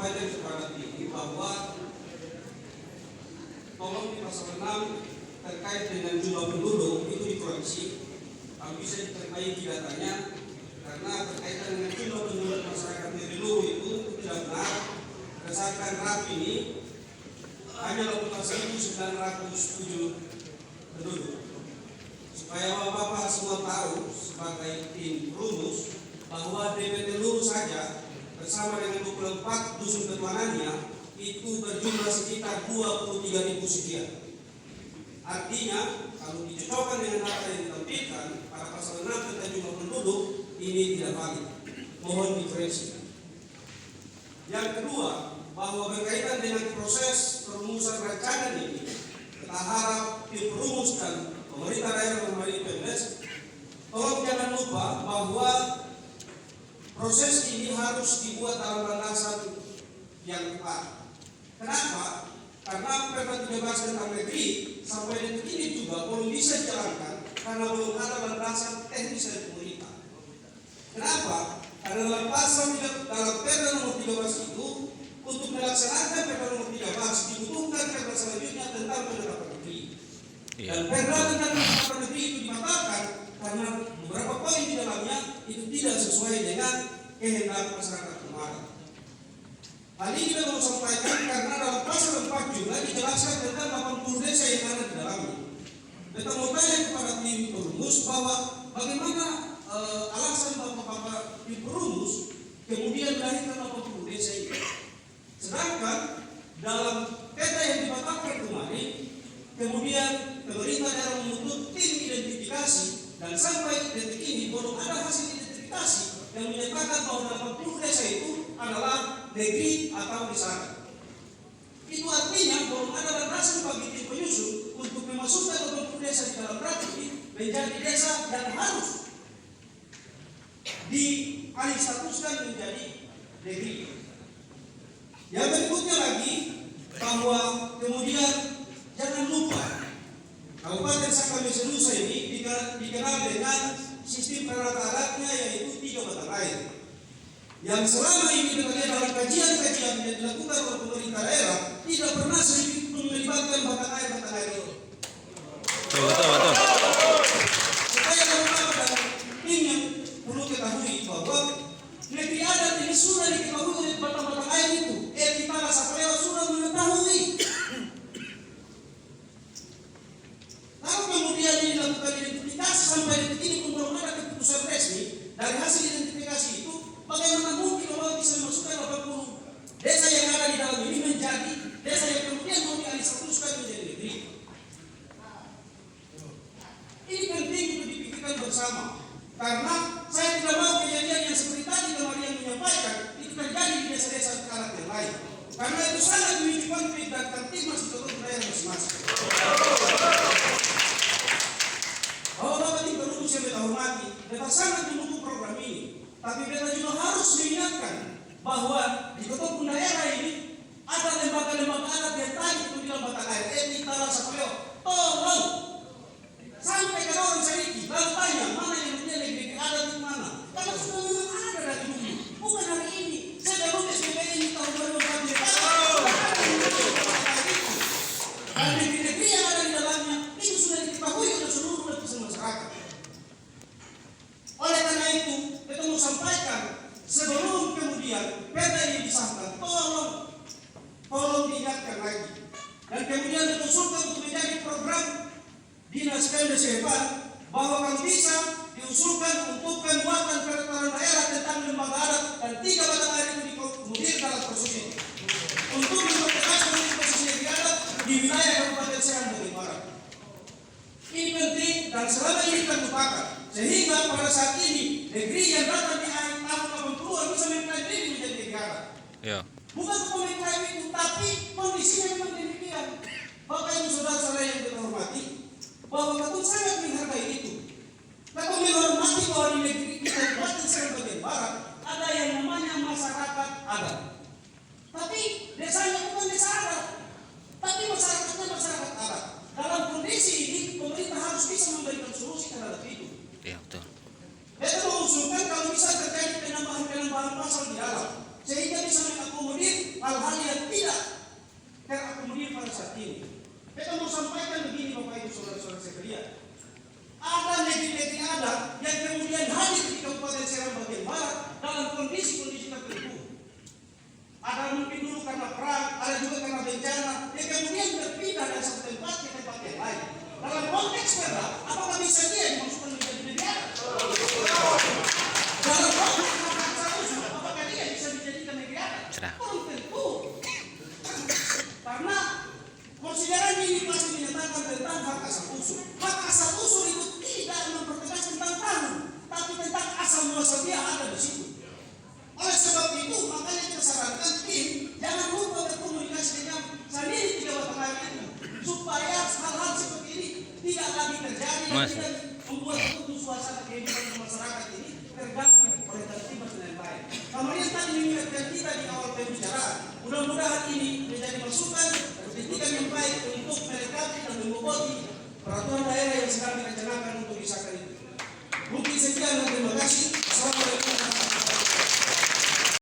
sampaikan kepada ini bahwa tolong di pasal 6 terkait dengan jumlah penduduk itu dikoreksi. Kalau bisa diperbaiki datanya, karena berkaitan dengan jumlah penduduk masyarakat Nerilu itu tidak benar. Berdasarkan RAP ini hanya 18.907 penduduk. Supaya Bapak semua tahu sebagai tim rumus bahwa DPT Lu saja bersama dengan 24 dusun ketuanannya itu berjumlah sekitar 23.000 sekian. Artinya kalau dicocokkan dengan data yang ditampilkan pada pasal 6 tentang jumlah penduduk, ini tidak valid. Mohon dikoreksi. Yang kedua, bahwa berkaitan dengan proses perumusan rancangan ini, kita harap tim perumus dan pemerintah daerah melalui PMS, tolong jangan lupa bahwa proses ini harus dibuat dalam landasan yang tepat. Kenapa? Karena Perda 13 tentang negeri sampai detik ini juga belum bisa dijalankan karena belum ada landasan teknis dari pemerintah. Kenapa? Karena dalam Perda nomor 13 itu untuk melaksanakan Perda nomor 13 dibutuhkan Perda selanjutnya tentang penerapan negeri. Dan Perda tentang penerapan negeri itu dibatalkan karena beberapa poin di dalamnya itu tidak sesuai dengan kehendak masyarakat kemarin. Hal ini kita mau sampaikan karena dalam pasal 4 juga dijelaskan tentang 80 desa yang ada di dalamnya. Kita mau tanya kepada tim perumus bahwa bagaimana alasan bapak-bapak tim perumus kemudian melahirkan 80 desa ini. Sedangkan dalam peta yang dibatalkan kemarin, kemudian pemerintah daerah membentuk tim identifikasi dan sampai detik ini belum ada hasil identifikasi yang menyatakan bahwa 80 desa itu adalah negeri atau desa. Itu artinya belum ada landasan bagi tim penyusun untuk memasukkan 80 desa di dalam draft ini menjadi desa yang harus dialih statuskan menjadi negeri. Yang berikutnya lagi bahwa kemudian jangan lupa Kabupaten Sakamis Nusa ini dikenal dengan sistem peralatan alatnya yaitu 3 batang air. Yang selama ini kita dalam kajian-kajian yang dilakukan oleh pemerintah daerah tidak pernah sedikit pun melibatkan batang air itu. Betul. Supaya beberapa dan tim yang perlu ketahui bahwa negeri adat ini sudah diketahui oleh batang-batang air itu. Kita Sapaleo sudah mengetahui. Kalau kemudian dilakukan identifikasi sampai detik ini pun belum ada keputusan resmi dari hasil identifikasi itu, bagaimana mungkin Allah bisa memasukkan 80 desa yang ada di dalam ini menjadi desa yang kemudian mau dialih statuskan menjadi negeri? Ini penting untuk dipikirkan bersama, karena saya tidak mau kejadian yang seperti tadi kemarin yang menyampaikan itu terjadi di desa-desa anak yang lain, karena itu sangat memicu konflik dan tertimbas di seluruh daerah masing-masing. Bapak-bapak tim perumus yang kita hormati, kita sangat mendukung program ini. Tapi kita juga harus mengingatkan bahwa di kota daerah ini ada lembaga-lembaga adat yang tadi itu bilang batang air. Kita Sapaleo, tolong sampai ke orang sedikit, lalu tanya mana yang punya negeri adat di mana. Karena sudah memang ada dari dulu, bukan hari ini. Saya baru SPP ini tahun 2004. Dan negeri-negeri yang ada di dalamnya itu sudah diketahui oleh seluruh lapisan masyarakat. Oleh karena itu, kita mau sampaikan sebelum kemudian perda ini disahkan, tolong diingatkan lagi. Dan kemudian diusulkan untuk menjadi program dinas PMDCFA bahwa kalau bisa diusulkan untuk pembuatan peraturan daerah tentang lembaga adat dan 3 batang air itu kemudian dalam proses ini untuk mempertegas posisi negeri adat di wilayah Kabupaten Serang bagian barat. Ini penting dan selama ini kita lupakan. Sehingga pada saat ini negeri yang datang di akhir tahun 80-an bisa mengklaim diri menjadi negeri adat. Ya. Bukan mengklaim itu, tapi kondisinya memang demikian. Bapak Ibu saudara-saudara yang kita hormati, bahwa Ketut sangat menghargai itu. Ketut menghormati bahwa di negeri kita Kabupaten Serang bagian barat ada yang namanya masyarakat adat. Tapi desanya bukan desa adat, tapi masyarakatnya masyarakat adat. Dalam kondisi ini pemerintah harus bisa memberikan solusi terhadap itu. Iya, betul. Kita mengusulkan kalau bisa terjadi penambahan pasal di dalam, sehingga bisa mengakomodir hal-hal yang tidak terakomodir pada saat ini. Kita mau sampaikan begini Bapak Ibu Saudara-saudara sekalian. Ada negeri-negeri adat yang kemudian hadir di Kabupaten Serang bagian barat dalam kondisi-kondisi tertentu. Ada mungkin dulu karena perang, ada juga karena bencana, yang kemudian berpindah dari satu tempat ke tempat yang lain. Dalam konteks perang, apakah bisa dia dimasukkan menjadi negara? Dalam konteks asal-usul, apakah dia bisa dijadikan negara? Belum tentu. Karena konsideran ini pasti menyatakan tentang hak asal-usul. Hak asal-usul itu tidak mempertegas tentang tanah, tapi tentang asal muasal dia ada di situ. Oleh sebab itu, makanya kita sarankan tim jangan lupa berkomunikasi dengan sendiri di Jawa Tengah itu, supaya hal-hal seperti ini tidak lagi terjadi dan tidak membuat untuk suasana kehidupan masyarakat ini terganggu oleh tertibat dan lain-lain. Kemudian tadi mengingatkan kita di awal pembicaraan, mudah-mudahan ini menjadi masukan dan kritikan yang baik untuk melengkapi dan memboboti peraturan daerah yang sedang direncanakan untuk disahkan itu. Mungkin sekian dan terima kasih.